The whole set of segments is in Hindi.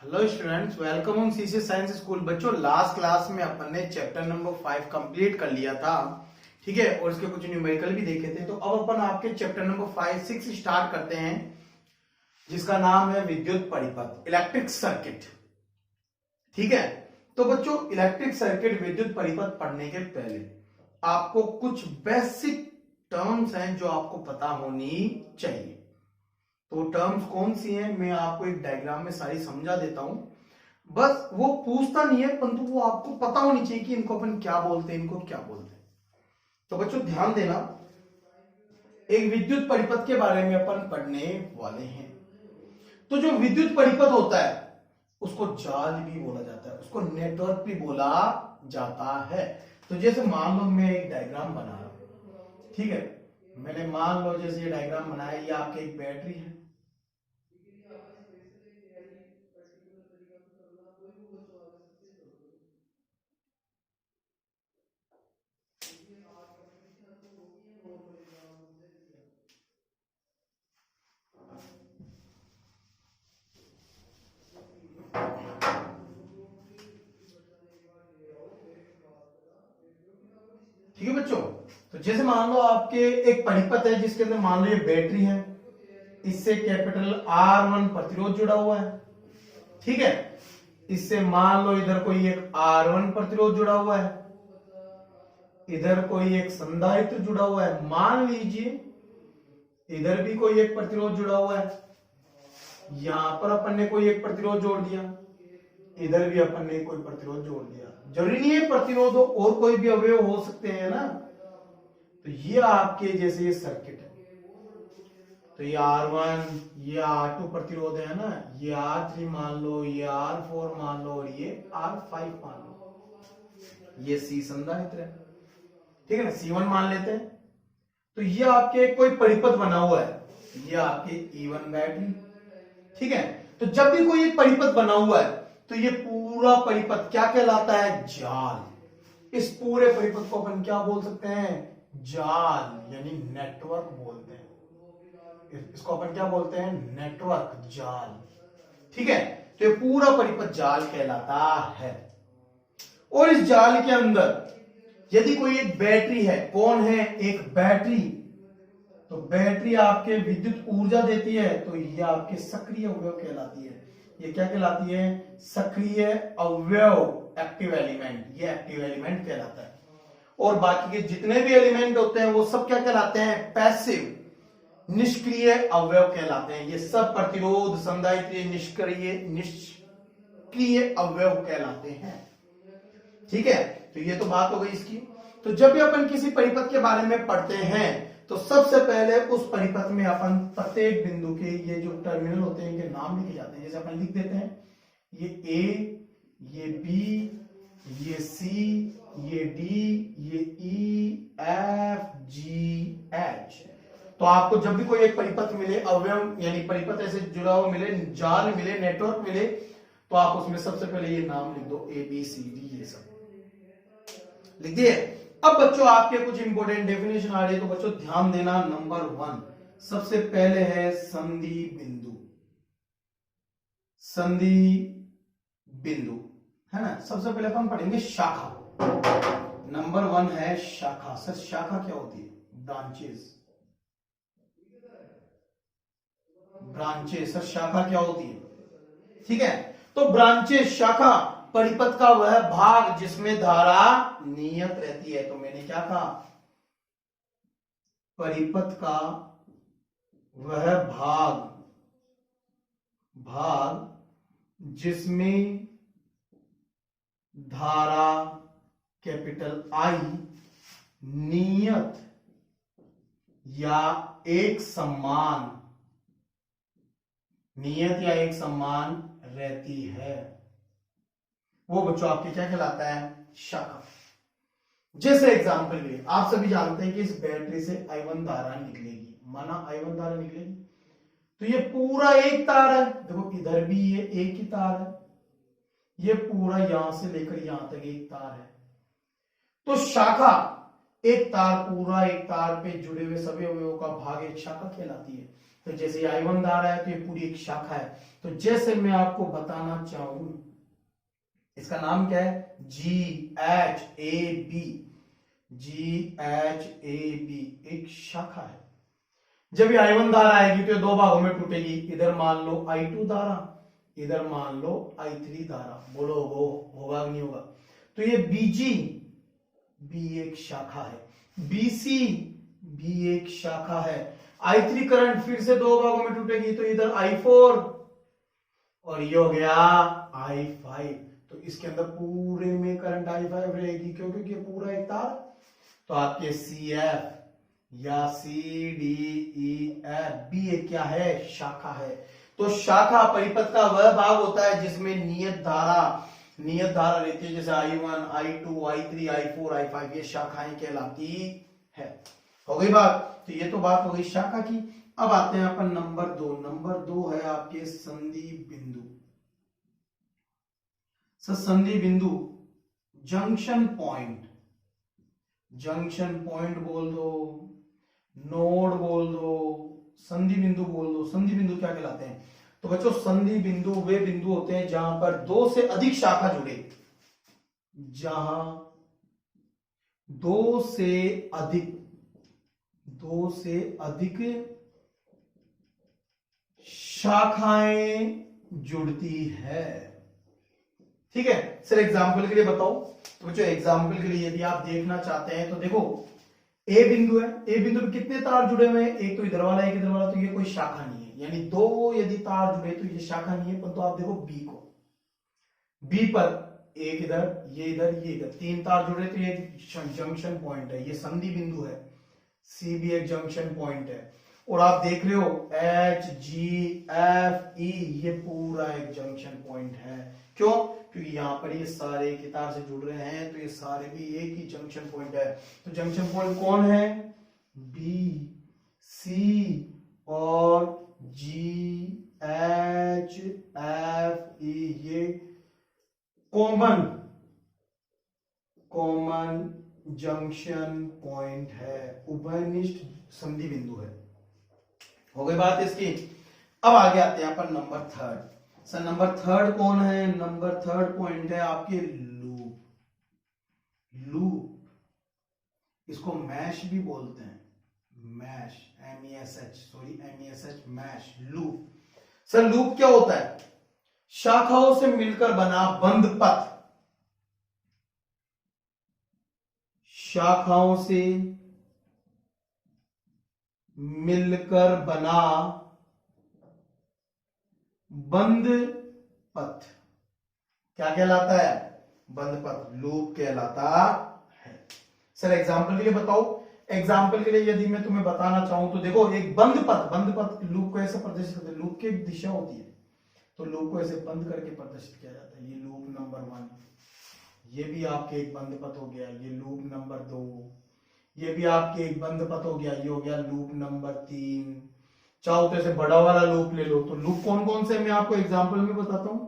Hello students, welcome on CC science school. बच्चों, लास्ट क्लास में अपन ने चैप्टर नंबर 5 कंप्लीट कर लिया था, ठीक है, और इसके कुछ न्यूमेरिकल भी देखे थे। तो अब अपन आपके चैप्टर नंबर 5 6 स्टार्ट करते हैं, जिसका नाम है विद्युत परिपथ, इलेक्ट्रिक सर्किट। ठीक है, तो बच्चों इलेक्ट्रिक सर्किट, विद्युत परिपथ पढ़ने के पहले आपको कुछ बेसिक टर्म्स हैं जो आपको पता होनी चाहिए। तो टर्म्स कौन सी हैं, मैं आपको एक डायग्राम में सारी समझा देता हूं। बस वो पूछता नहीं है, परंतु वो आपको पता होनी चाहिए कि इनको अपन क्या बोलते हैं, इनको क्या बोलते हैं। तो बच्चों ध्यान देना, एक विद्युत परिपथ के बारे में अपन पढ़ने वाले हैं। तो जो विद्युत परिपथ होता है उसको जाल भी बोला जाता है, उसको नेटवर्क भी बोला जाता है। तो जैसे मान लो मैं एक डायग्राम बना रहा हूं, ठीक है, मैंने मान लो जैसे ये डायग्राम बनाया, ये आपके एक बैटरी है, ठीक है बच्चों। तो जैसे मान लो आपके एक परिपथ है जिसके अंदर मान लो ये बैटरी है, इससे कैपिटल R1 प्रतिरोध जुड़ा हुआ है, ठीक है। इससे मान लो इधर कोई एक R1 प्रतिरोध जुड़ा हुआ है, इधर कोई एक संधारित्र जुड़ा हुआ है, मान लीजिए इधर भी कोई एक प्रतिरोध जुड़ा हुआ है, यहां पर अपन ने कोई एक प्रतिरोध जोड़ दिया, इधर भी अपन ने कोई प्रतिरोध जोड़ दिया। जरूरी नहीं है प्रतिरोध और कोई भी अवयव हो सकते हैं ना। तो ये आपके जैसे ये सर्किट है, तो ये R1, ये R2 प्रतिरोध है ना, ये R3 मान लो, ये R4 मान लो, और ये R5 मान लो, ये C संधारित्र है, ठीक है ना, C1 मान लेते हैं। तो ये आपके कोई परिपथ बना हुआ है, ये आपके E1 बैटरी, ठीक है। तो जब भी कोई एक परिपथ बना हुआ है तो ये पूरा परिपथ क्या कहलाता है? जाल। इस पूरे परिपथ को अपन क्या बोल सकते हैं? जाल, यानी नेटवर्क बोलते हैं। इसको अपन क्या बोलते हैं? नेटवर्क, जाल, ठीक है। तो ये पूरा परिपथ जाल कहलाता है। और इस जाल के अंदर यदि कोई एक बैटरी है, कौन है? एक बैटरी। तो बैटरी आपके विद्युत ऊर्जा देती है, तो ये आपके सक्रिय अवयव कहलाती है। ये क्या कहलाती है? सक्रिय अवयव, एक्टिव एलिमेंट, ये एक्टिव एलिमेंट कहलाता है। और बाकी के जितने भी एलिमेंट होते हैं वो सब क्या कहलाते हैं? पैसिव, निष्क्रिय अवयव कहलाते हैं। ये सब प्रतिरोध, संधारित्र निष्क्रिय अवयव कहलाते हैं, ठीक है। तो ये तो बात हो गई इसकी। तो जब भी अपन किसी परिपथ के बारे में पढ़ते हैं तो सबसे पहले उस परिपथ में अपन प्रत्येक बिंदु के ये जो टर्मिनल होते हैं इनके नाम लिखे जाते हैं। जैसे अपन लिख देते हैं ये A, ये B, ये C, ये D, ये E, F, G, H। तो आपको जब भी कोई एक परिपथ मिले, अवयव यानी परिपथ ऐसे जुड़ा हुआ मिले, जाल मिले, नेटवर्क मिले, तो आप उसमें सबसे पहले ये नाम लिख दो, A, B, C, D, ये सब लिख दिए। अब बच्चों आपके कुछ इंपॉर्टेंट डेफिनेशन आ रही है, तो बच्चों ध्यान देना। नंबर 1 सबसे पहले है संधि बिंदु। संधि बिंदु है ना, सबसे पहले अपन पढ़ेंगे शाखा। नंबर 1 है शाखा। सर शाखा क्या होती है? ब्रांचेस। ब्रांचेस, सर शाखा क्या होती है? ठीक है, तो ब्रांचेस, शाखा, परिपथ का वह भाग जिसमें धारा नियत रहती है। तो मैंने क्या कहा? परिपथ का वह भाग जिसमें धारा कैपिटल I नियत या एक समान, नियत या एक समान रहती है, वो बच्चों आपके क्या कहलाता है? शाखा। जैसे एग्जांपल लिए आप सभी जानते हैं कि इस बैटरी से I1 धारा निकलेगी, माना I1 धारा निकलेगी, तो ये पूरा एक तार है, देखो इधर भी ये एक ही तार है, ये पूरा यहां से लेकर यहां तक एक तार है। तो शाखा एक तार, पूरा एक तार पे जुड़े हुए सभी अवयवों का भाग एक शाखा कहलाती है। तो जैसे I1 धारा है तो ये पूरी एक शाखा है। तो जैसे मैं आपको बताना चाहूं, इसका नाम क्या है, GHAB, GHAB एक शाखा है। जब ये I1 धारा आएगी तो ये दो भागों में टूटेगी, इधर मान लो I2 धारा, इधर मान लो I3 धारा। बोलो होगा कि नहीं होगा। तो ये BG, B एक शाखा है, BC, B एक शाखा है। I3 करंट फिर से दो भागों में टूटेगी, तो इधर I4 और ये हो गया I5। तो इसके अंदर पूरे में करंट I5 रहेगी, क्योंकि ये पूरा एक तार। तो आपके CF या CDEF भी एक क्या है, शाखा है। तो शाखा परिपथ का वह भाग होता है जिसमें नियत धारा रहती है, जैसे I1, I2, I3, I4, I5, ये शाखाएं कहलाती है। हो गई बात। तो ये तो बात हो गई शाखा की। अब आते हैं अपन नंबर 2। नंबर 2 है आपके संधि बिंदु। संधि बिंदु, जंक्शन पॉइंट, जंक्शन पॉइंट बोल दो, नोड बोल दो, संधि बिंदु बोल दो। संधि बिंदु क्या कहलाते हैं? तो बच्चों संधि बिंदु वे बिंदु होते हैं जहां पर दो से अधिक शाखा जुड़े, जहां दो से अधिक शाखाएं जुड़ती है। ठीक है सर, एग्जाम्पल के लिए बताओ। तो बच्चों एग्जाम्पल के लिए यदि आप देखना चाहते हैं तो देखो ए बिंदु है, ए बिंदु पे कितने तार जुड़े हुए हैं, एक तो इधर वाला एक इधर वाला, तो ये कोई शाखा नहीं है। यानी दो यदि तार जुड़े तो ये शाखा नहीं है। परंतु आप देखो बी को, बी पर एक इधर, ये इधर, ये इधर, तीन तार जुड़े तो ये जंक्शन पॉइंट है, ये संधि बिंदु है। सी भी एक जंक्शन पॉइंट है। और आप देख रहे हो एच जी एफ ई, ये पूरा एक जंक्शन पॉइंट है। क्यों? क्योंकि यहाँ पर ये सारे एक ही तार से जुड़ रहे हैं, तो ये सारे भी एक ही जंक्शन पॉइंट है। तो जंक्शन पॉइंट कौन है? बी, सी और जी एच एफ ई, ये कॉमन जंक्शन पॉइंट है, उभयनिष्ठ संधि बिंदु है। हो गई बात इसकी। अब आगे आते हैं अपन नंबर 3। सर नंबर 3 कौन है? नंबर 3 पॉइंट है आपके लूप। लूप, इसको मैश भी बोलते हैं, mesh, MESH, mesh, loop. Sir loop क्या होता है? शाखाओं से मिलकर बना बंद पथ, शाखाओं से मिलकर बना बंद पथ क्या कहलाता है? बंद पथ, लूप कहलाता है। सर एग्जाम्पल के लिए बताओ। एग्जाम्पल के लिए यदि मैं तुम्हें बताना चाहूं तो देखो एक बंद पथ लूप को ऐसे प्रदर्शित करते हैं। लूप की एक दिशा होती है, तो लूप को ऐसे बंद करके प्रदर्शित किया जाता है। ये लूप नंबर 1, ये भी आपके एक बंद पथ हो गया। ये लूप नंबर 2, ये भी आपके एक बंद पथ हो गया। ये हो गया लूप नंबर 3। चाहो तो ऐसे बड़ा वाला लूप ले लो। तो लूप कौन कौन से मैं आपको एग्जांपल में बताता हूं।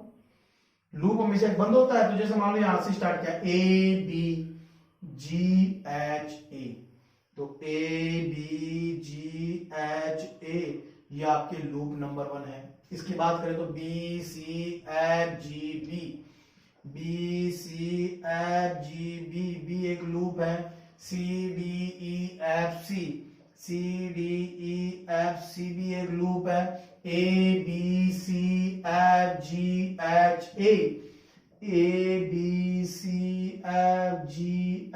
लूप हमेशा एक बंद होता है। तो जैसे मान लो यहां से स्टार्ट किया A B G H A, तो A B G H A ये आपके लूप नंबर 1 है। इसकी बात करें तो B C F G B, B C F G B भी एक लूप है। C D E F C, C D E F C भी एक लूप है। A B C F G H A, A B C F G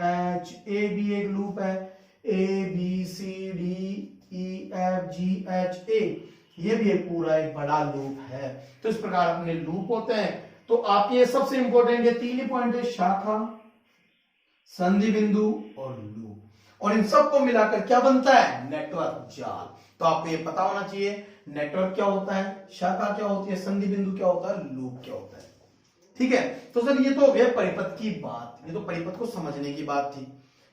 H A भी एक लूप है। A B C D E F G H A ये भी एक पूरा एक बड़ा लूप है। तो इस प्रकार अपने लूप होते हैं। तो आपके सबसे इंपॉर्टेंट ये 3 ही पॉइंट है, शाखा, संधि बिंदु और लूप। और इन सबको मिलाकर क्या बनता है? नेटवर्क जाल। तो आपको ये पता होना चाहिए नेटवर्क क्या होता है, शाखा क्या होती है, संधि बिंदु क्या होता है, लूप क्या होता है। ठीक है, तो सर ये तो हो गया परिपथ की बात, ये तो परिपथ को समझने की बात थी।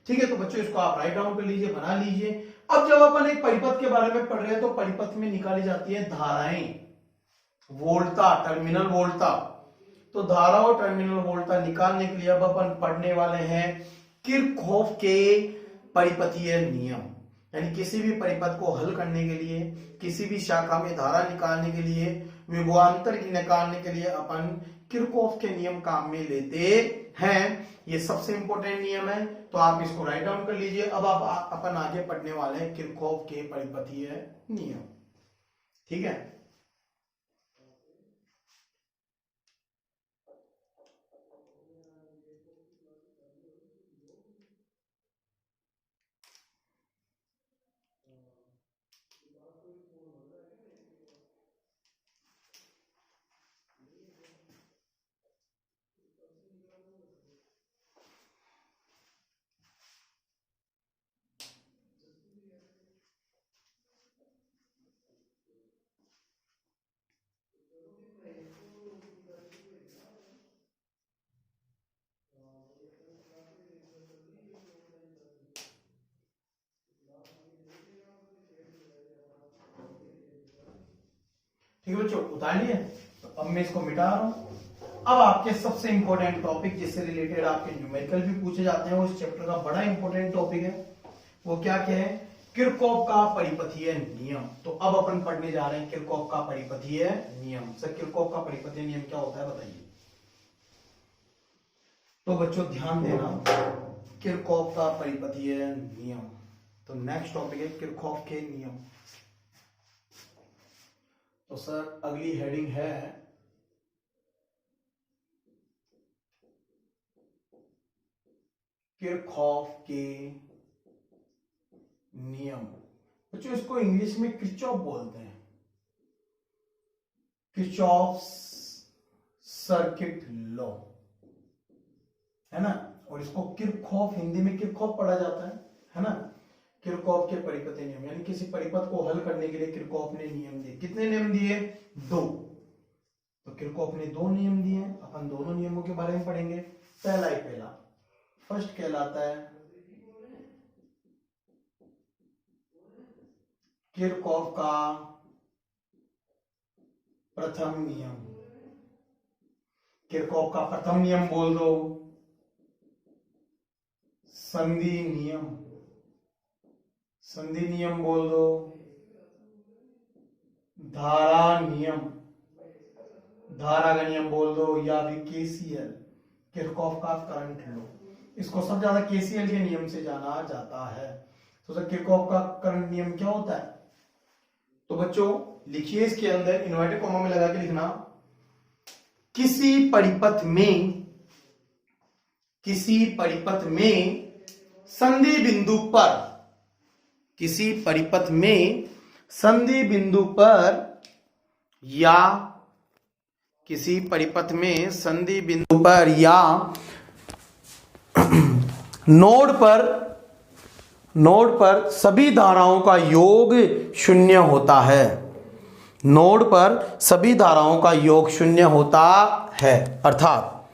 ठीक है, तो बच्चों इसको आप राइट डाउन कर लीजिए, बना लीजिए। अब जब अपन एक परिपथ के बारे में पढ़ रहे हैं तो परिपथ में निकाली जाती है धाराएं, वोल्टा, टर्मिनल वोल्टा। तो धारा और टर्मिनल वोल्टा निकालने के लिए अब अपन पढ़ने वाले हैं किरचॉफ के परिपथीय नियम, यानी किसी भी परिपथ को हल करने के लिए, किसी भी शाखा में धारा निकालने के लिए, विभवांतर की निकालने के लिए अपन किरचॉफ के नियम काम में लेते हैं। ये सबसे इंपॉर्टेंट नियम है, तो आप इसको राइट डाउन कर लीजिए। अब आप अपन आगे पढ़ने वाले हैं किरचॉफ के परिपथीय नियम। ठीक है, ठीक है बच्चों, उतार लिए। तो अब मैं इसको मिटा रहा हूं। अब आपके सबसे इंपॉर्टेंट टॉपिक जिससे रिलेटेड आपके न्यूमेरिकल भी पूछे जाते हैं, वो इस चैप्टर का बड़ा इंपॉर्टेंट टॉपिक है। वो क्या क्या है? किरचॉफ का परिपथीय नियम। तो अब अपन पढ़ने जा रहे हैं किरचॉफ का परिपथीय नियम। सर किरचॉफ का परिपथीय नियम क्या होता है बताइए। तो बच्चों ध्यान देना, किरचॉफ का परिपथीय नियम। तो नेक्स्ट टॉपिक है किरचॉफ के नियम। तो सर अगली हेडिंग है किरचॉफ के नियम। बच्चों इसको इंग्लिश में किरचॉफ बोलते हैं, किरचॉफ सर्किट लॉ, है ना। और इसको किरचॉफ, हिंदी में किरचॉफ पढ़ा जाता है ना। किरचॉफ के परिपथीय नियम, यानी किसी परिपथ को हल करने के लिए किरचॉफ ने नियम दिए। कितने नियम दिए? 2। तो किरचॉफ ने 2 नियम दिए। अपन दोनों नियमों के बारे में पढ़ेंगे। पहला फर्स्ट कहलाता है किरचॉफ का प्रथम नियम। किरचॉफ का प्रथम नियम बोल दो संधि नियम। संधि नियम बोल दो धारा नियम। धारा का नियम बोल दो या भी केसीएल, किरचॉफ का करंट लॉ। इसको सबसे ज्यादा केसीएल के नियम से जाना जाता है। तो सर किरचॉफ का करंट नियम क्या होता है? तो बच्चों लिखिए, इसके अंदर इन्वर्टेड कॉमा में लगा के लिखना, किसी परिपथ में संधि बिंदु पर, किसी परिपथ में संधि बिंदु पर या किसी परिपथ में संधि बिंदु पर या नोड पर सभी धाराओं का योग 0 होता है। नोड पर सभी धाराओं का योग 0 होता है, अर्थात,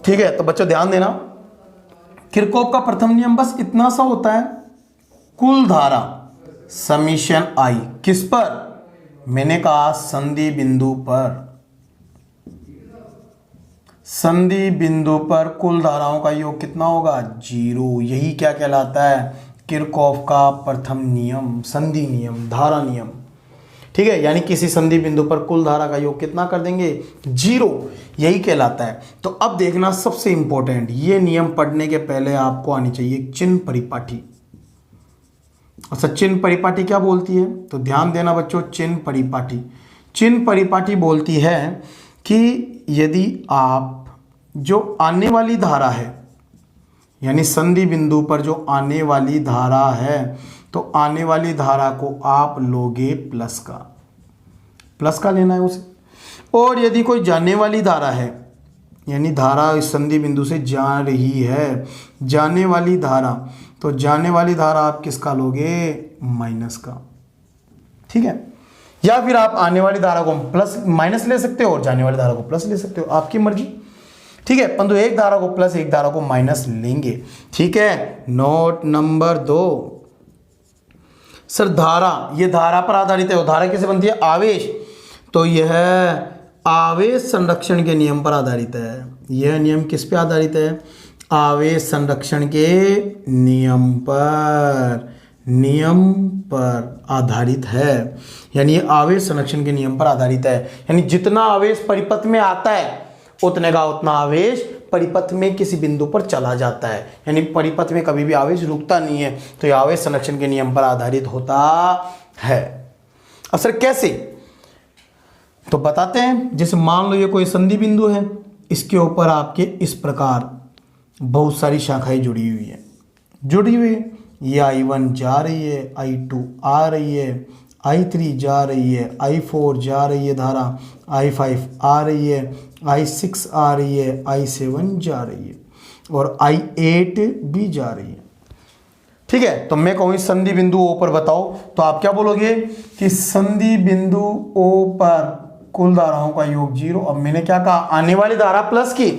ठीक है। तो बच्चों ध्यान देना, किरचॉफ का प्रथम नियम बस इतना सा होता है, कुल धारा समीशन आई किस पर? मैंने कहा संधि बिंदु पर। संधि बिंदु पर कुल धाराओं का योग कितना होगा? 0। यही क्या कहलाता है? किरचॉफ का प्रथम नियम, संधि नियम, धारा नियम। ठीक है, यानी किसी संधि बिंदु पर कुल धारा का योग कितना कर देंगे? 0। यही कहलाता है। तो अब देखना सबसे इंपॉर्टेंट, ये नियम पढ़ने के पहले आपको आनी चाहिए चिन्ह परिपाटी। अच्छा, चिन्ह परिपाटी क्या बोलती है? तो ध्यान देना बच्चों, चिन्ह परिपाटी बोलती है कि यदि आप जो आने वाली धारा है, यानी संधि बिंदु पर जो आने वाली धारा है, तो आने वाली धारा को आप लोगे प्लस का लेना है उसे। और यदि कोई जाने वाली धारा है, यानी धारा इस संधि बिंदु से जा रही है, जाने वाली धारा, तो जाने वाली धारा आप किसका लोगे? माइनस का। ठीक है, या फिर आप आने वाली धारा को प्लस माइनस ले सकते हो और जाने वाली धारा को प्लस ले सकते हो, आपकी मर्जी। ठीक है, परंतु एक धारा को प्लस एक धारा को माइनस लेंगे। ठीक है, नोट नंबर 2, सर धारा, ये धारा पर आधारित है। धारा कैसे बनती है? आवेश। तो यह आवेश संरक्षण के नियम पर आधारित है। यह नियम किस पे आधारित है? आवेश संरक्षण के नियम पर आधारित है। यानी ये आवेश संरक्षण के नियम पर आधारित है। यानी जितना आवेश परिपथ में आता है उतने का उतना आवेश परिपथ में किसी बिंदु पर चला जाता है। यानी परिपथ में कभी भी आवेश रुकता नहीं है। तो ये आवेश संरक्षण के नियम पर आधारित होता है। अब सर कैसे, तो बताते हैं। जैसे मान लो ये कोई संधि बिंदु है, इसके ऊपर आपके इस प्रकार बहुत सारी शाखाएं जुड़ी हुई है। ये I1 जा रही है, I2 आ रही है, I3 जा रही है, I4 जा रही है धारा, I5 आ रही है, I6 आ रही है, I7 जा रही है और I8 भी जा रही है। ठीक है, तो मैं कहूँ इस संधि बिंदु O पर बताओ, तो आप क्या बोलोगे कि संधि बिंदु O पर कुल धाराओं का योग 0। अब मैंने क्या कहा, आने वाली धारा प्लस की,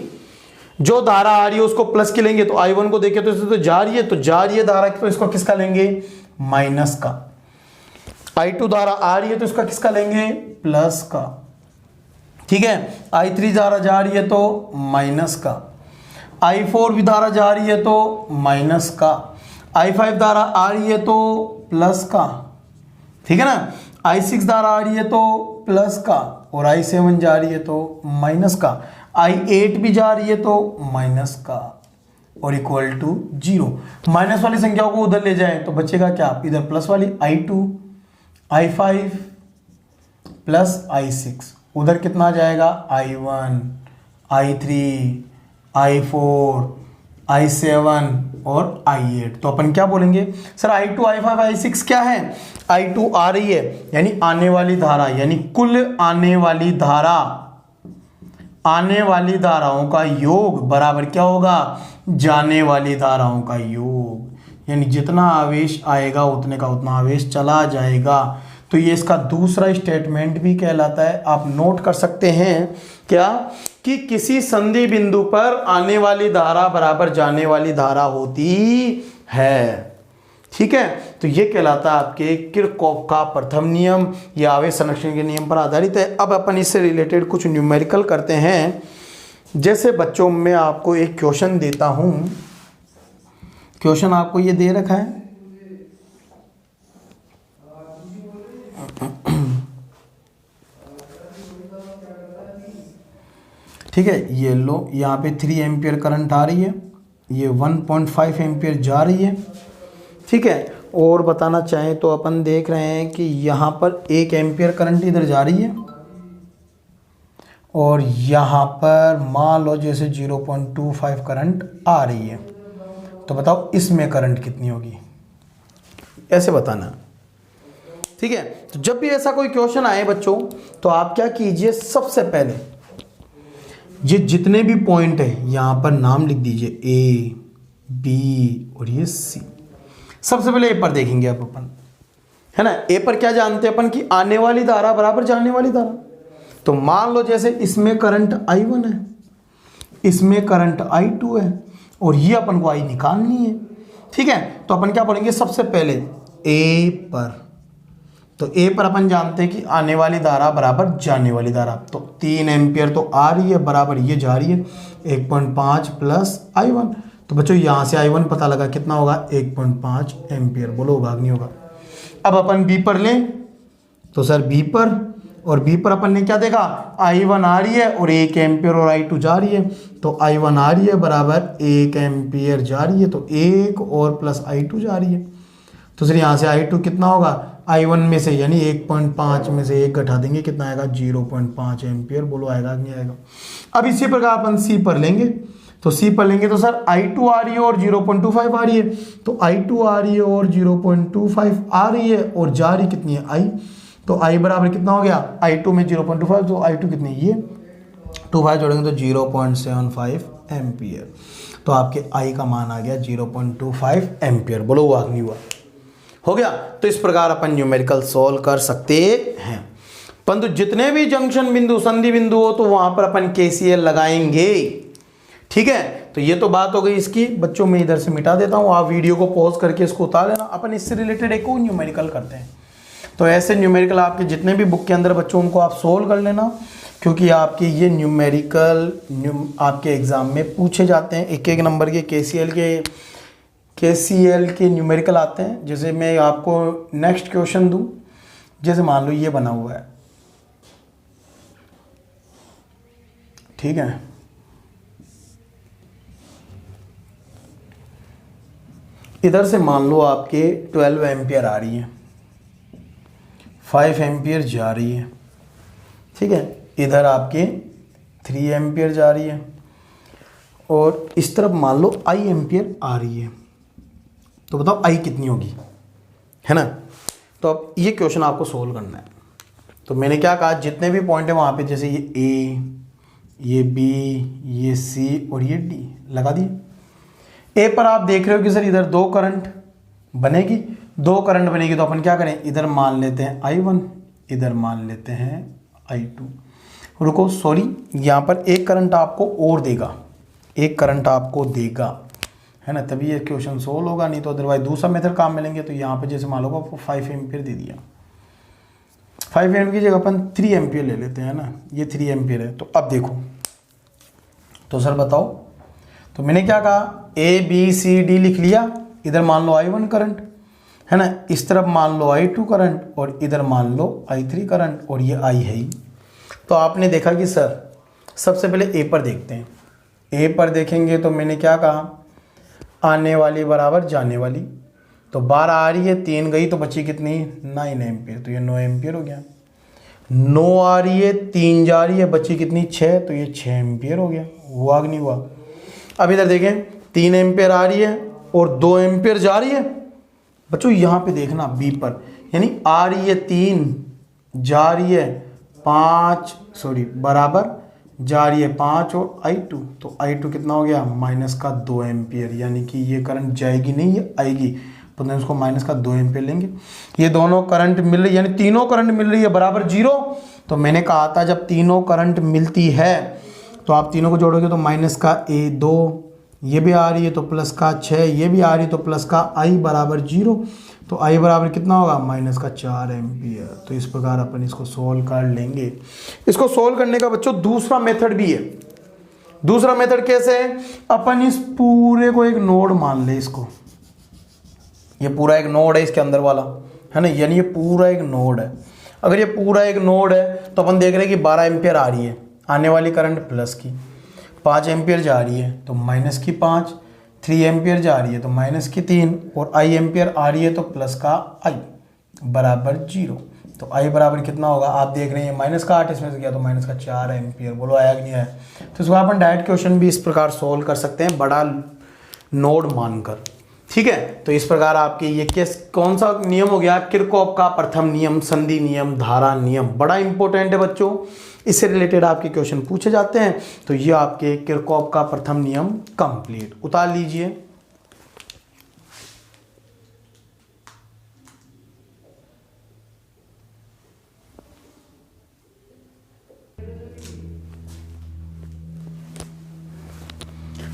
जो धारा आ रही है उसको प्लस की लेंगे। तो I1 को देखें तो इसे तो जा रही है धारा, तो इसको किसका लेंगे, माइनस का। I2 धारा आ रही है तो इसका किसका लेंगे, प्लस का। ठीक है, I3 धारा जा रही है तो माइनस का, I4 भी धारा जा रही है तो माइनस का, I5 धारा आ रही है तो प्लस का। ठीक है ना, I6 धारा आ रही है तो प्लस का और I7 जा रही है तो माइनस का, I8 भी जा रही है तो माइनस का और इक्वल टू 0। माइनस वाली संख्याओं को उधर ले जाएं तो बचेगा क्या, इधर प्लस वाली I2, I5 प्लस I6, उधर कितना जाएगा, I1, I3, I4, I7 और I8। तो अपन क्या बोलेंगे सर, I2, I5, I6 क्या है, I2 आ रही है यानी आने वाली धारा, यानी कुल आने वाली धाराओं का योग बराबर क्या होगा, जाने वाली धाराओं का योग। यानी जितना आवेश आएगा उतने का उतना आवेश चला जाएगा। तो ये इसका दूसरा स्टेटमेंट भी कहलाता है। आप नोट कर सकते हैं क्या, कि किसी संधि बिंदु पर आने वाली धारा बराबर जाने वाली धारा होती है। ठीक है, तो ये कहलाता है आपके किरचॉफ का प्रथम नियम। ये आवेश संरक्षण के नियम पर आधारित है। अब अपन इससे रिलेटेड कुछ न्यूमेरिकल करते हैं। जैसे बच्चों, मैं आपको एक क्वेश्चन देता हूं। क्वेश्चन आपको ये दे रखा है, ठीक है, ये लो, यहाँ पे 3 एम्पियर करंट आ रही है, ये 1.5 एम्पियर जा रही है। ठीक है, और बताना चाहें तो अपन देख रहे हैं कि यहाँ पर 1 एम्पियर करंट इधर जा रही है और यहाँ पर मान लो जैसे 0.25 करंट आ रही है। तो बताओ इसमें करंट कितनी होगी, ऐसे बताना। ठीक है, तो जब भी ऐसा कोई क्वेश्चन आए बच्चों, तो आप क्या कीजिए, सबसे पहले ये जितने भी पॉइंट है यहाँ पर नाम लिख दीजिए, A, B और ये C। सबसे पहले A पर देखेंगे अब अपन, है ना। A पर क्या जानते हैं अपन, कि आने वाली धारा बराबर जाने वाली धारा। तो मान लो जैसे इसमें करंट I1 है, इसमें करंट I2 है और ये अपन को I निकालनी है। ठीक है, तो अपन क्या बोलेंगे, सबसे पहले A पर, तो A पर अपन जानते हैं कि आने वाली धारा बराबर जाने वाली धारा। तो 3 एम्पियर तो आ रही है, बराबर ये जा रही है 1.5 प्लस I1। तो बच्चों यहाँ से I1 पता लगा कितना होगा, 1.5 एम्पियर। बोलो होगा नहीं होगा। अब अपन B पर लें, तो सर B पर, और B पर अपन ने क्या देखा, I1 आ रही है और 1 एम्पियर और I2 जा रही है। तो I1 आ रही है बराबर 1 एम्पियर जा रही है, तो 1 और प्लस I2 जा रही है। तो सर यहाँ से I2 कितना होगा, I1 में से यानी 1.5 में से 1 घटा देंगे, कितना आएगा, 0.5 एम्पियर। बोलो आएगा नहीं आएगा। अब इसी प्रकार अपन C पर लेंगे, तो C पर लेंगे तो सर I2 आ रही है और 0.25 आ रही है। तो I2 आ रही है और 0.25 आ रही है और जा रही कितनी है, I। तो I बराबर कितना हो गया, I2 में 0.25, तो I2 कितनी है, ये 25 जोड़ेंगे तो 0.75 एम्पियर। तो आपके I का मान आ गया 0.25 एम्पियर। बोलो हुआ नहीं हुआ, हो गया। तो इस प्रकार अपन न्यूमेरिकल सॉल्व कर सकते हैं। परंतु जितने भी जंक्शन बिंदु, संधि बिंदु हो, तो वहां पर अपन KCL लगाएंगे। ठीक है, तो ये तो बात हो गई इसकी। बच्चों में इधर से मिटा देता हूं, आप वीडियो को पॉज करके इसको उतार लेना। अपन इससे रिलेटेड एक और न्यूमेरिकल करते हैं। तो ऐसे न्यूमेरिकल आपके जितने भी बुक के अंदर बच्चों, उनको आप सोल्व कर लेना। क्योंकि आपके ये न्यूमेरिकल आपके एग्ज़ाम में पूछे जाते हैं, एक एक नंबर के केसीएल के न्यूमेरिकल आते हैं। जैसे मैं आपको नेक्स्ट क्वेश्चन दूं, जैसे मान लो ये बना हुआ है, ठीक है, इधर से मान लो आपके 12 एम्पियर आ रही है, 5 एम्पियर जा रही है, ठीक है, इधर आपके 3 एम्पियर जा रही है, और इस तरफ मान लो आई एम्पियर आ रही है। तो बताओ आई कितनी होगी, है ना। तो अब ये क्वेश्चन आपको सोल्व करना है। तो मैंने क्या कहा, जितने भी पॉइंट है वहाँ पे, जैसे ये ए, ये बी, ये सी और ये डी लगा दिए। ए पर आप देख रहे हो कि सर इधर 2 करंट बनेगी, 2 करंट बनेगी, तो अपन क्या करें, इधर मान लेते हैं I1, इधर मान लेते हैं I2। रुको, सॉरी, यहाँ पर एक करंट आपको और देगा, एक करंट आपको देगा, है ना, तभी ये क्वेश्चन सोल्व होगा, नहीं तो अदरवाइज दूसरा मेथड काम मिलेंगे। तो यहाँ पे जैसे मान लो आपको 5 एम्पियर दे दिया, 5 एम्पियर की जगह अपन 3 एम्पियर ले लेते हैं ना, ये 3 एम्पियर है। तो अब देखो, तो सर बताओ, तो मैंने क्या कहा, ए बी सी डी लिख लिया, इधर मान लो I1 करंट, है ना, इस तरफ मान लो I2 करंट, और इधर मान लो I3 करंट, और ये I है ही। तो आपने देखा कि सर सबसे पहले ए पर देखते हैं। ए पर देखेंगे तो मैंने क्या कहा, आने वाली बराबर जाने वाली, तो 12 आ रही है, 3 गई, तो बची कितनी, 9 एम्पियर, तो ये 9 एम्पियर हो गया। 9 आ रही है, 3 जा रही है, बची कितनी, 6, तो ये 6 एम्पियर हो गया। हुआ कि नहीं हुआ। अब इधर देखें, 3 एम्पियर आ रही है और 2 एम्पियर जा रही है। बच्चों यहाँ पे देखना बी पर, यानी आ रही है 3, जा रही है 5, सॉरी बराबर, जा रही है 5 और I2, तो I2 कितना हो गया, -2 एम्पियर, यानी कि ये करंट जाएगी नहीं, ये आएगी, तो मैं उसको -2 एम्पियर लेंगे। ये दोनों करंट मिल रही, यानी तीनों करंट मिल रही है बराबर 0। तो मैंने कहा था जब तीनों करंट मिलती है तो आप तीनों को जोड़ोगे तो -2, ये भी आ रही है तो +6, ये भी आ रही है तो +I बराबर 0, तो I बराबर कितना होगा, -4 एम्पियर। तो इस प्रकार अपन इसको सोल्व कर लेंगे। इसको सोल्व करने का बच्चों दूसरा मेथड भी है। दूसरा मेथड कैसे है, अपन इस पूरे को एक नोड मान ले, इसको, ये पूरा एक नोड है इसके अंदर वाला, है ना, यानी ये पूरा एक नोड है। अगर ये पूरा एक नोड है तो अपन देख रहे हैं कि 12 एम्पियर आ रही है, आने वाली करंट प्लस की, 5 एम्पियर जा रही है तो -5, 3 एम्पियर जा रही है तो -3, और I एम्पियर आ रही है तो +I बराबर 0। तो I बराबर कितना होगा, आप देख रहे हैं -8 इसमें से गया तो -4 एम्पियर। बोलो आया कि नहीं आया। तो इसको अपन डायरेक्ट क्वेश्चन भी इस प्रकार सोल्व कर सकते हैं, बड़ा नोड मानकर, ठीक है। तो इस प्रकार आपके ये कौन सा नियम हो गया, किरचॉफ का प्रथम नियम, संधि नियम, धारा नियम, बड़ा इंपॉर्टेंट है बच्चों, इससे रिलेटेड आपके क्वेश्चन पूछे जाते हैं। तो ये आपके किरचॉफ का प्रथम नियम कंप्लीट, उतार लीजिए।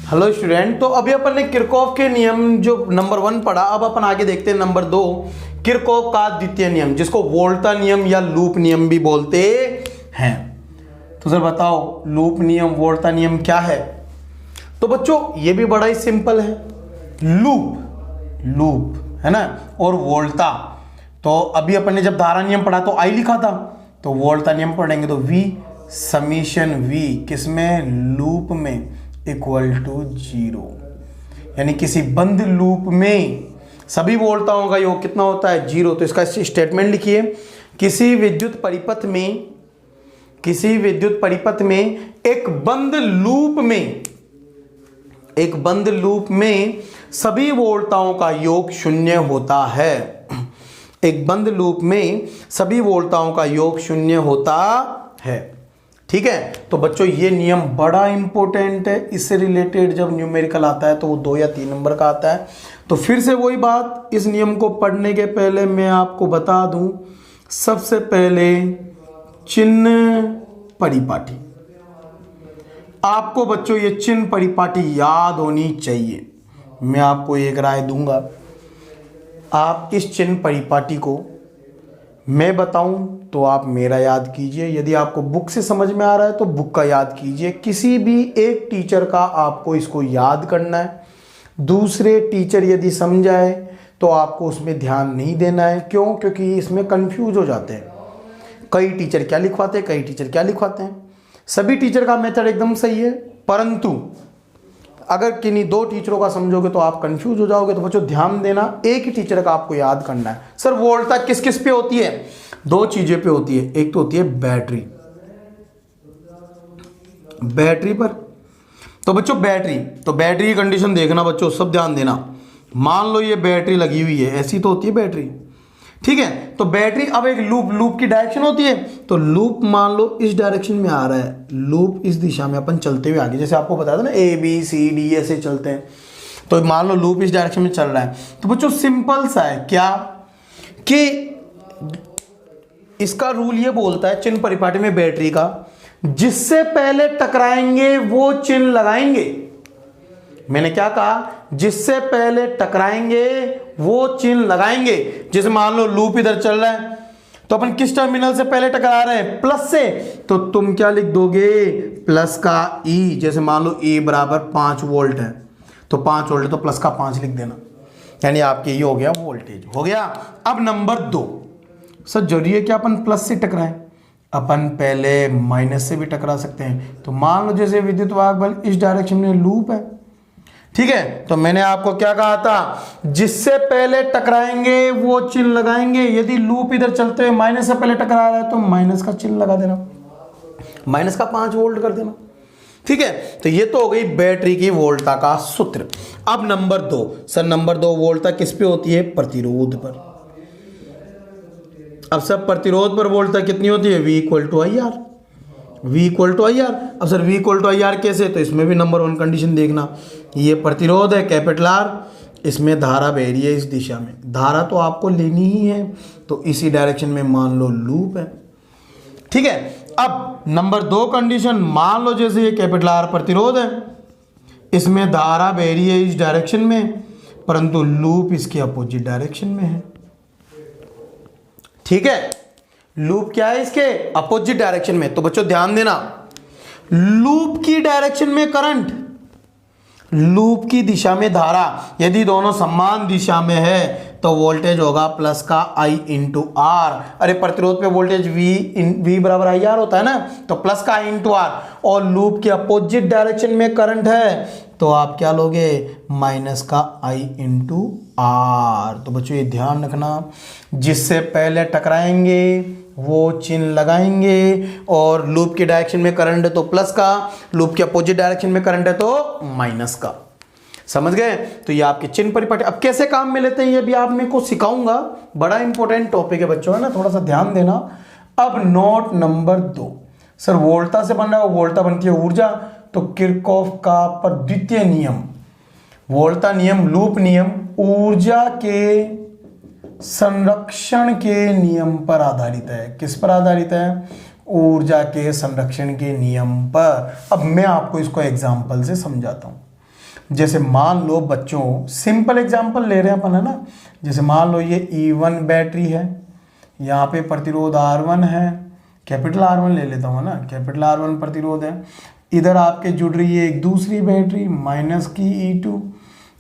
हेलो स्टूडेंट, तो अभी अपन ने किरचॉफ के नियम जो नंबर 1 पढ़ा, अब अपन आगे देखते हैं नंबर 2, किरचॉफ का द्वितीय नियम, जिसको वोल्टा नियम या लूप नियम भी बोलते हैं। तो सर बताओ, लूप नियम, वोल्टा नियम क्या है। तो बच्चों ये भी बड़ा ही सिंपल है, लूप है ना, और वोल्टा। तो अभी अपन ने जब धारा नियम पढ़ा तो I लिखा था, तो वोल्टा नियम पढ़ेंगे तो V समीशन V किसमें, लूप में, इक्वल टू 0, यानी किसी बंद लूप में सभी वोल्टाओं का योग कितना होता है, 0। तो इसका स्टेटमेंट लिखिए, किसी विद्युत परिपथ में एक बंद लूप में सभी वोल्टाओं का योग 0 होता है। एक बंद लूप में सभी वोल्टाओं का योग 0 होता है, ठीक है। तो बच्चों ये नियम बड़ा इंपॉर्टेंट है, इससे रिलेटेड जब न्यूमेरिकल आता है तो वो 2 या 3 नंबर का आता है। तो फिर से वही बात, इस नियम को पढ़ने के पहले मैं आपको बता दूं, सबसे पहले चिन्ह परिपाटी, आपको बच्चों ये चिन्ह परिपाटी याद होनी चाहिए। मैं आपको एक राय दूंगा, आप इस चिन्ह परिपाटी को मैं बताऊं तो आप मेरा याद कीजिए, यदि आपको बुक से समझ में आ रहा है तो बुक का याद कीजिए। किसी भी एक टीचर का आपको इसको याद करना है, दूसरे टीचर यदि समझाए तो आपको उसमें ध्यान नहीं देना है। क्यों? क्योंकि इसमें कंफ्यूज हो जाते हैं, कई टीचर क्या लिखवाते हैं, कई टीचर क्या लिखवाते हैं। सभी टीचर का मेथड एकदम सही है, परंतु अगर किन्हीं दो टीचरों का समझोगे तो आप कंफ्यूज हो जाओगे। तो बच्चों ध्यान देना, एक ही टीचर का आपको याद करना है। सर वोल्टता किस किस पे होती है? दो चीजें पे होती है, एक तो होती है बैटरी, बैटरी पर। तो बच्चों बैटरी, तो बैटरी की कंडीशन देखना बच्चों, सब ध्यान देना। मान लो ये बैटरी लगी हुई है, ऐसी तो होती है बैटरी, ठीक है। तो बैटरी, अब एक लूप, लूप की डायरेक्शन होती है, तो लूप मान लो इस डायरेक्शन में आ रहा है, लूप इस दिशा में अपन चलते हुए आगे, जैसे आपको बताया था ना ABCD ऐसे चलते हैं, तो मान लो लूप इस डायरेक्शन में चल रहा है। तो बच्चों सिंपल सा है क्या कि इसका रूल ये बोलता है चिन्ह परिपाटी में बैटरी का, जिससे पहले टकराएंगे वो चिन्ह लगाएंगे। मैंने क्या कहा? जिससे पहले टकराएंगे वो चिन्ह लगाएंगे। जैसे मान लो लूप इधर चल रहा है, तो अपन किस टर्मिनल से पहले टकरा रहे हैं? प्लस से, तो तुम क्या लिख दोगे? प्लस का E। जैसे मान लो E बराबर 5 वोल्ट है, तो 5 वोल्ट तो प्लस का 5 लिख देना, यानी आपके ये हो गया वोल्टेज, हो गया। अब नंबर 2, सर जरूरी है कि अपन प्लस से टकराएं? अपन पहले माइनस से भी टकरा सकते हैं। तो मान लो जैसे विद्युत वाहक बल इस डायरेक्शन में लूप है, ठीक है, तो मैंने आपको क्या कहा था? जिससे पहले टकराएंगे वो चिन्ह लगाएंगे। यदि लूप इधर चलते हुए माइनस से पहले टकरा रहा है तो माइनस का चिन्ह लगा देना, माइनस का 5 वोल्ट कर देना, ठीक है। तो ये तो हो गई बैटरी की वोल्टता का सूत्र। अब नंबर 2, सर नंबर 2 वोल्टता किस पे होती है? प्रतिरोध पर। अब सब प्रतिरोध पर वोल्टता कितनी होती है? V equal to I R, V equal to I R. अब sir V equal to I R कैसे? तो इसमें भी नंबर 1 कंडीशन देखना, ये प्रतिरोध है कैपिटल R, इसमें धारा बह रही है इस दिशा में, धारा तो आपको लेनी ही है, तो इसी डायरेक्शन में मान लो लूप है, ठीक है। अब नंबर 2 कंडीशन, मान लो जैसे ये कैपिटल R प्रतिरोध है, इसमें धारा बह रही है इस डायरेक्शन में, परंतु लूप इसके अपोजिट डायरेक्शन में है, ठीक है। लूप क्या है? इसके अपोजिट डायरेक्शन में। तो बच्चों ध्यान देना, लूप की डायरेक्शन में करंट, लूप की दिशा में धारा, यदि दोनों समान दिशा में है तो वोल्टेज होगा प्लस का I इंटू आर। अरे प्रतिरोध पे वोल्टेज V बराबर आई आर होता है ना, तो प्लस का I इंटू आर, और लूप के अपोजिट डायरेक्शन में करंट है तो आप क्या लोगे? माइनस का I इंटू आर। तो बच्चों ये ध्यान रखना, जिससे पहले टकराएंगे वो चिन्ह लगाएंगे, और लूप की डायरेक्शन में करंट है तो प्लस का, लूप के अपोजिट डायरेक्शन में करंट है तो माइनस का। समझ गए? तो ये आपके चिन्ह परिपाटी। अब कैसे काम में लेते हैं ये भी आप मेरे को सिखाऊंगा, बड़ा इंपॉर्टेंट टॉपिक है बच्चों, है ना, थोड़ा सा ध्यान देना। अब नोट नंबर 2, सर वोल्टता से बन रहा है, वोल्टता बनती है ऊर्जा, तो किरचॉफ का द्वितीय नियम, वोल्टता नियम, लूप नियम ऊर्जा के संरक्षण के नियम पर आधारित है। किस पर आधारित है? ऊर्जा के संरक्षण के नियम पर। अब मैं आपको इसको एग्जाम्पल से समझाता हूं। जैसे मान लो बच्चों, सिंपल एग्जाम्पल ले रहे हैं अपन, है ना। जैसे मान लो ये E1 बैटरी है, यहाँ पे प्रतिरोध R1 है, कैपिटल R1 ले लेता हूँ ना, कैपिटल R1 प्रतिरोध है। इधर आपके जुड़ रही है एक दूसरी बैटरी माइनस की E2,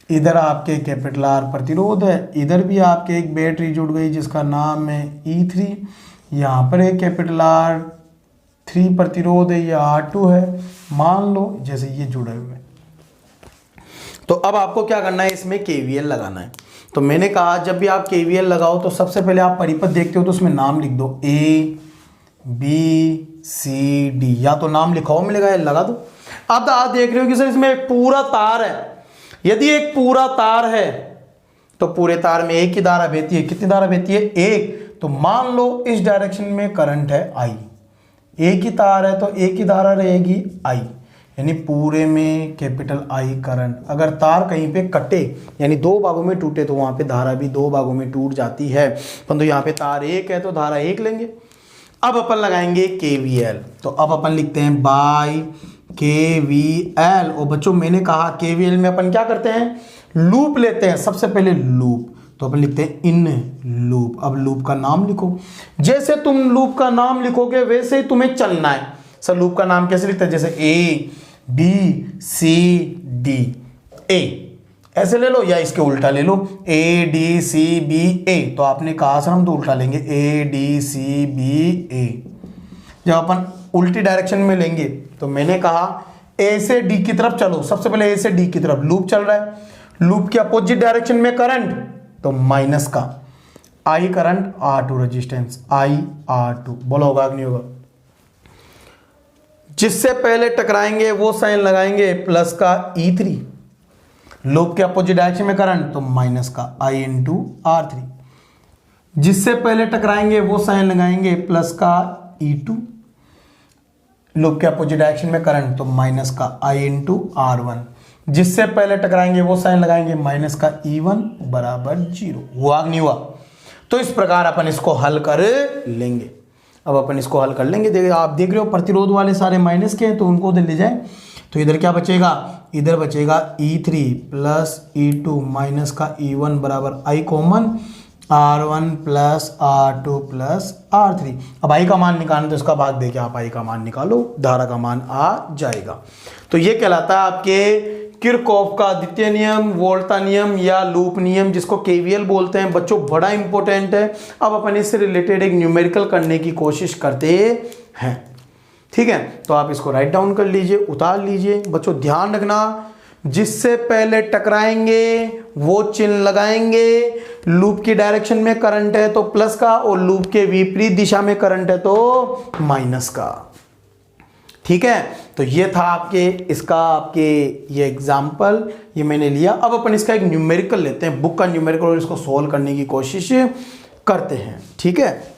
इधर आपके कैपिटल R प्रतिरोध है, इधर भी आपके एक बैटरी जुड़ गई जिसका नाम है E3, यहाँ पर एक कैपिटल R3 प्रतिरोध है, ये R2 है, मान लो जैसे ये जुड़े हुए। तो अब आपको क्या करना है? इसमें KVL लगाना है। तो मैंने कहा जब भी आप KVL लगाओ तो सबसे पहले आप परिपथ देखते हो तो उसमें नाम लिख दो, A B C D, या तो नाम लिखाओ में लगा दो। अब आप देख रहे हो कि सर इसमें एक पूरा तार है, यदि एक पूरा तार है तो पूरे तार में एक ही धारा बहती है। कितनी धारा बहती है? एक। तो मान लो इस डायरेक्शन में करंट है I, एक ही तार है तो एक ही धारा रहेगी I, यानी पूरे में कैपिटल I करंट। अगर तार कहीं पे कटे यानी दो भागों में टूटे तो वहां पे धारा भी दो भागों में टूट जाती है, परंतु यहाँ पे तार एक है तो धारा एक लेंगे। अब अपन लगाएंगे KVL, तो अब अपन लिखते हैं बाय KVL। और बच्चों मैंने कहा KVL में अपन क्या करते हैं? लूप लेते हैं। सबसे पहले लूप, तो अपन लिखते हैं इन लूप। अब लूप का नाम लिखो, जैसे तुम लूप का नाम लिखोगे वैसे ही तुम्हें चलना है। सर लूप का नाम कैसे लिखते हैं, जैसे A B C D A ऐसे ले लो, या इसके उल्टा ले लो ए डी सी बी ए। तो आपने कहा सर हम तो उल्टा लेंगे ए डी सी बी ए। जब अपन उल्टी डायरेक्शन में लेंगे तो मैंने कहा ए से डी की तरफ चलो, सबसे पहले ए से डी की तरफ लूप चल रहा है, लूप के अपोजिट डायरेक्शन में करंट तो माइनस का I current R2 resistance I R2। बोलो होगा कि नहीं होगा? जिससे पहले टकराएंगे वो साइन लगाएंगे प्लस का E3, लूप के अपोजिट डायरेक्शन में करंट तो माइनस का I इंटू R3। जिससे पहले टकराएंगे वो साइन लगाएंगे प्लस का E2, लूप के अपोजिट डायरेक्शन में करंट तो माइनस का I इंटू R1। जिससे पहले टकराएंगे वो साइन लगाएंगे माइनस का E1 बराबर 0। हुआ नहीं हुआ? तो इस प्रकार अपन इसको हल कर लेंगे। अब अपन इसको हल कर लेंगे। देखिए आप देख रहे हो प्रतिरोध वाले सारे माइनस के हैं, तो उनको उधर ले जाए तो इधर क्या बचेगा, इधर बचेगा E3 प्लस E2 माइनस का E1 बराबर I common R1 plus R2 plus R3। अब I का मान निकालना तो इसका भाग देके आप I का मान निकालो, धारा का मान आ जाएगा। तो ये कहलाता है आपके किरचॉफ का द्वितीय नियम, वोल्टा नियम या लूप नियम, जिसको KVL बोलते हैं। बच्चों बड़ा इंपॉर्टेंट है। अब अपन इससे रिलेटेड एक न्यूमेरिकल करने की कोशिश करते हैं, ठीक है? तो आप इसको राइट डाउन कर लीजिए, उतार लीजिए। बच्चों ध्यान रखना, जिससे पहले टकराएंगे वो चिन्ह लगाएंगे। लूप की डायरेक्शन में करंट है तो प्लस का, और लूप के विपरीत दिशा में करंट है तो माइनस का, ठीक है? तो ये था आपके इसका आपके ये एग्जाम्पल, ये मैंने लिया। अब अपन इसका एक न्यूमेरिकल लेते हैं, बुक का न्यूमेरिकल, और इसको सोल्व करने की कोशिश करते हैं, ठीक है?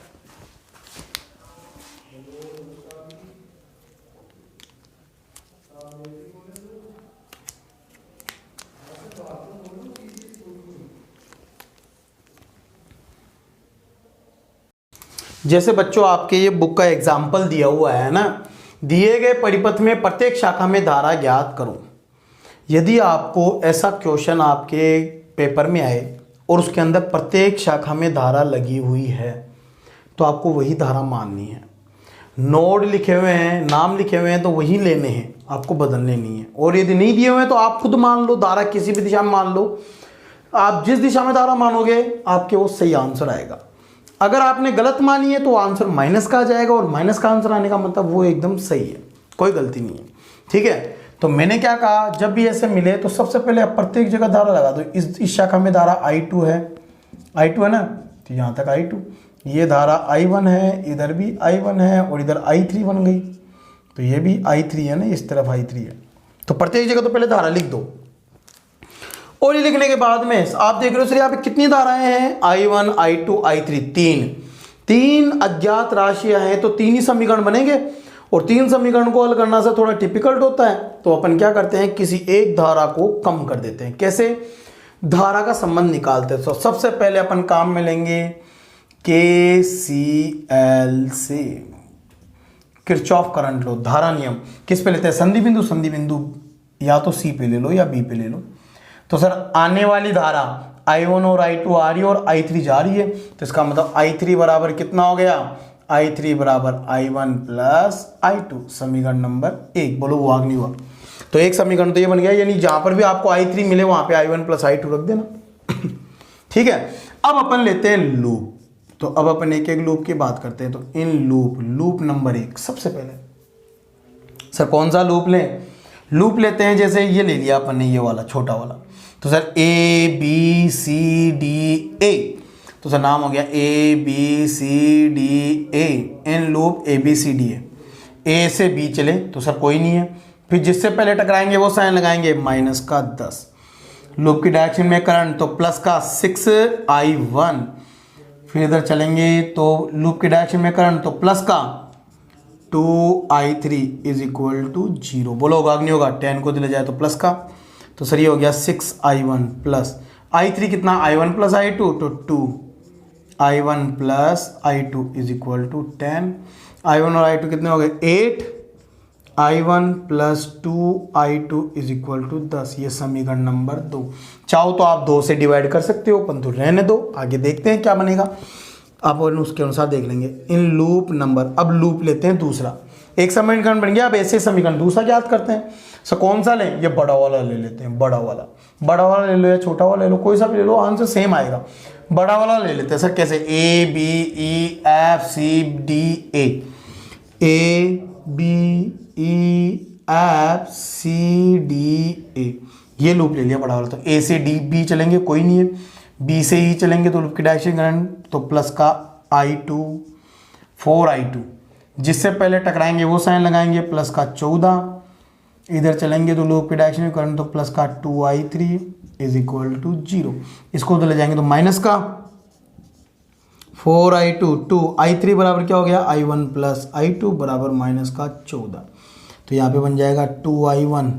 जैसे बच्चों आपके ये बुक का एग्जाम्पल दिया हुआ है ना, दिए गए परिपथ में प्रत्येक शाखा में धारा ज्ञात करो। यदि आपको ऐसा क्वेश्चन आपके पेपर में आए और उसके अंदर प्रत्येक शाखा में धारा लगी हुई है तो आपको वही धारा माननी है। नोड लिखे हुए हैं, नाम लिखे हुए हैं तो वही लेने हैं, आपको बदलने नहीं है। और यदि नहीं दिए हुए हैं तो आप खुद मान लो, धारा किसी भी दिशा में मान लो। आप जिस दिशा में धारा मानोगे आपके वो सही आंसर आएगा। अगर आपने गलत मानी है तो आंसर माइनस का आ जाएगा, और माइनस का आंसर आने का मतलब वो एकदम सही है, कोई गलती नहीं है, ठीक है? तो मैंने क्या कहा, जब भी ऐसे मिले तो सबसे पहले आप प्रत्येक जगह धारा लगा दो। इस शाखा में धारा I2 है, I2 है ना, तो यहाँ तक I2। ये धारा I1 है, इधर भी I1 है, और इधर I3 बन गई, तो ये भी I3 है ना, इस तरफ I3 है। तो प्रत्येक जगह तो पहले धारा लिख दो, और ये लिखने के बाद में आप देख रहे हो सर यहाँ पे कितनी धाराएं हैं, I1 I2 I3, तीन अज्ञात राशियां हैं, तो तीन ही समीकरण बनेंगे। और तीन समीकरण को हल करना से थोड़ा टिपिकल्ट होता है, तो अपन क्या करते हैं, किसी एक धारा को कम कर देते हैं। कैसे? धारा का संबंध निकालते हैं। तो सबसे पहले अपन काम में लेंगे KCL से, किरचॉफ करंट लो, धारा नियम। किस पे लेते हैं? संधि बिंदु, संधि बिंदु या तो C पे ले लो या B पे ले लो। तो सर आने वाली धारा I1 और I2 आ रही है और I3 जा रही है, तो इसका मतलब I3 बराबर कितना हो गया, I3 बराबर I1 प्लस I2, समीकरण नंबर 1। बोलो हुआ नहीं हुआ? तो एक समीकरण तो ये बन गया, यानी जहां पर भी आपको I3 मिले वहां पे I1 प्लस I2 रख देना, ठीक है? अब अपन लेते हैं लूप। तो अब अपन एक एक लूप की बात करते हैं। तो इन लूप नंबर 1, सबसे पहले सर कौन सा लूप लें? लूप लेते हैं, जैसे ये ले लिया अपन ने, ये वाला छोटा वाला। तो sir A B C D A, तो सर नाम हो गया A B C D A। In loop A B C D है, A से B चले तो सर कोई नहीं है, फिर जिससे पहले टकराएंगे वो साइन लगाएंगे माइनस का 10। लूप की डायरेक्शन में करंट तो प्लस का 6I1। फिर इधर चलेंगे तो लूप की डायरेक्शन में करंट तो प्लस का 2I3 इज इक्वल टू 0। बोलो होगा नहीं होगा? 10 को दिया जाए तो प्लस का, तो सर ये हो गया 6I1 प्लस I3 कितना, I1 प्लस I2, तो 2I1 plus I2 is equal to 10। I1 और I2 कितने हो गए? 8 I1 plus 2I2 is equal to 10। ये समीकरण नंबर 2। चाहो तो आप 2 से डिवाइड कर सकते हो, परंतु रहने दो, आगे देखते हैं क्या बनेगा, आप उसके अनुसार देख लेंगे। इन लूप नंबर, अब लूप लेते हैं दूसरा। एक समीकरण बन गया, अब ऐसे समीकरण दूसरा ज्ञात करते हैं। सो कौन सा लें, ये बड़ा वाला ले लेते हैं। बड़ा वाला ले लो या छोटा वाला ले लो, कोई सा भी ले लो, आंसर सेम आएगा। बड़ा वाला ले लेते हैं सर। कैसे, ABEFCDA, ये लूप ले लिया बड़ा वाला। तो A से D B चलेंगे, कोई नहीं है। B से E चलेंगे तो लूप की डायरेक्शन करंट, तो प्लस का I2 4I2, जिससे पहले टकराएंगे वो साइन लगाएंगे, प्लस का 14। इधर चलेंगे तो लूप की डायरेक्शन करंट, तो प्लस का 2I3 इज इक्वल टू 0। इसको तो ले जाएंगे तो माइनस का 4I2, 2I3 बराबर क्या हो गया, I1 प्लस I2 बराबर माइनस का 14। तो यहाँ पे बन जाएगा 2I1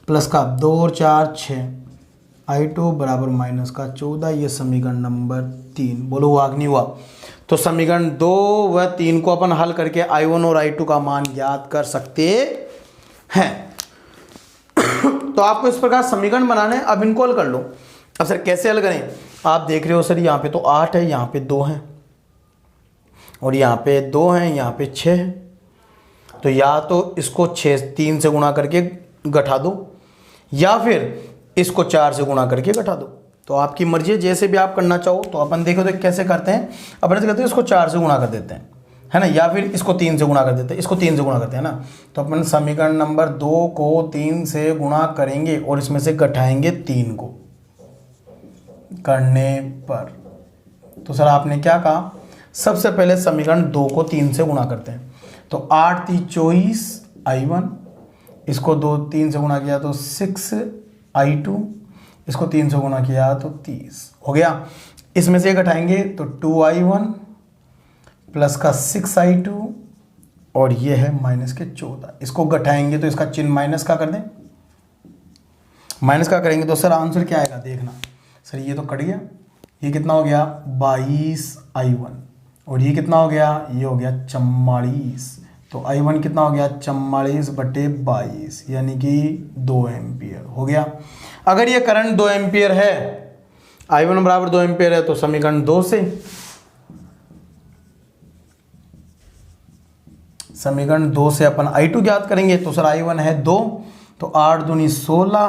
प्लस का 2 और 4 6, I2 बराबर माइनस का 14। ये समीकरण नंबर 3। बोलो हुआ कि नहीं हुआ। तो समीकरण 2 व 3 को अपन हल करके I1 और I2 का मान ज्ञात कर सकते हैं। तो आपको इस प्रकार समीकरण बनाने, अब इनको हल कर लो। अब सर कैसे हल करें, आप देख रहे हो सर यहाँ पे तो 8 है, यहाँ पे 2 है, और यहाँ पे 2 है, यहाँ पे 6 है। तो या तो इसको 3 से गुणा करके घटा दो, या फिर इसको 4 से गुणा करके घटा दो। तो आपकी मर्जी है, जैसे भी आप करना चाहो। तो अपन देखो तो कैसे करते हैं, अपन ऐसे करते हैं, इसको 4 से गुणा कर देते हैं, है ना, या फिर इसको 3 से गुणा कर देते हैं, इसको 3 से गुणा करते हैं ना। तो अपन समीकरण नंबर 2 को 3 से गुणा करेंगे और इसमें से घटाएंगे 3 को करने पर। तो सर आपने क्या कहा, सबसे पहले समीकरण 2 को 3 से गुणा करते हैं। तो 8 3 24 I1, इसको 3 से गुणा किया तो 6 I2, इसको 3 से गुणा किया तो 30 हो गया। इसमें से घटाएंगे तो 2I1 प्लस का 6I2, और ये है माइनस के 14। इसको घटाएंगे तो इसका चिन्ह माइनस का कर दें, माइनस का करेंगे तो सर आंसर क्या आएगा, देखना सर, ये तो कट गया, ये कितना हो गया 22I1, और ये कितना हो गया, ये हो गया 44। तो I1 कितना हो गया 44/22, यानी कि 2 एम्पियर हो गया। अगर ये करंट 2 एम्पियर है, I1 बराबर 2 एम्पियर है, तो समीकरण 2 से, समीकरण 2 से अपन I2 ज्ञात करेंगे। तो सर I1 है 2, तो 8 दूनी 16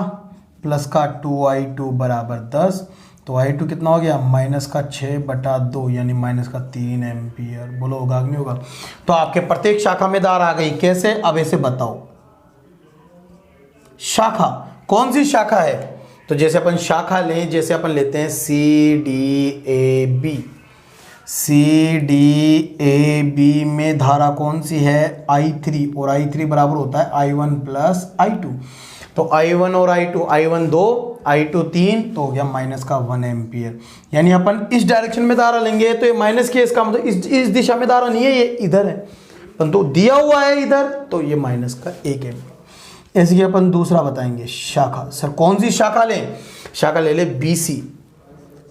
प्लस का 2I2 बराबर 10। तो I2 कितना हो गया, माइनस का 6/2, यानी माइनस का 3 एम्पियर। बोलो होगा कि नहीं होगा। तो आपके प्रत्येक शाखा में धारा आ गई। कैसे, अब ऐसे बताओ, शाखा कौन सी शाखा है। तो जैसे अपन शाखा लें, जैसे अपन लेते हैं CDAB, CDAB में धारा कौन सी है, I3, और I3 बराबर होता है I1 प्लस I2। तो I1 और I2, I1 2 I2 3, तो हो गया माइनस का 1 एम्पियर। यानी अपन इस डायरेक्शन में धारा लेंगे तो ये माइनस के, इसका मतलब इस दिशा में धारा नहीं है, ये इधर है, परंतु दिया हुआ है इधर, तो ये माइनस का 1 एम्पियर। ऐसे अपन दूसरा बताएंगे शाखा। सर कौन सी शाखा लें, शाखा ले ले BC।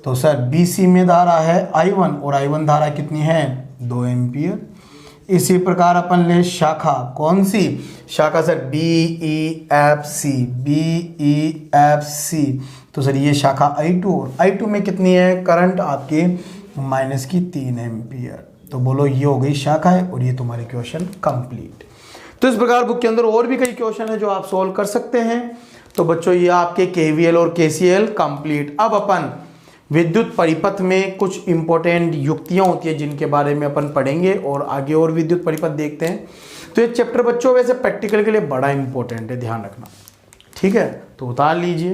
तो सर BC में धारा है I1, और I1 धारा कितनी है 2 एम्पियर। इसी प्रकार अपन ले शाखा, कौन सी शाखा सर, BEFC। तो सर ये शाखा I2, और I2 में कितनी है करंट आपके माइनस की 3 एम्पियर। तो बोलो ये हो गई शाखा है, और ये तुम्हारे क्वेश्चन कंप्लीट। तो इस प्रकार बुक के अंदर और भी कई क्वेश्चन है जो आप सोल्व कर सकते हैं। तो बच्चों ये आपके KVL और KCL कंप्लीट। अब अपन विद्युत परिपथ में कुछ इंपॉर्टेंट युक्तियां होती है जिनके बारे में अपन पढ़ेंगे, और आगे और विद्युत परिपथ देखते हैं। तो ये चैप्टर बच्चों वैसे प्रैक्टिकल के लिए बड़ा इंपॉर्टेंट है, ध्यान रखना, ठीक है। तो उतार लीजिए।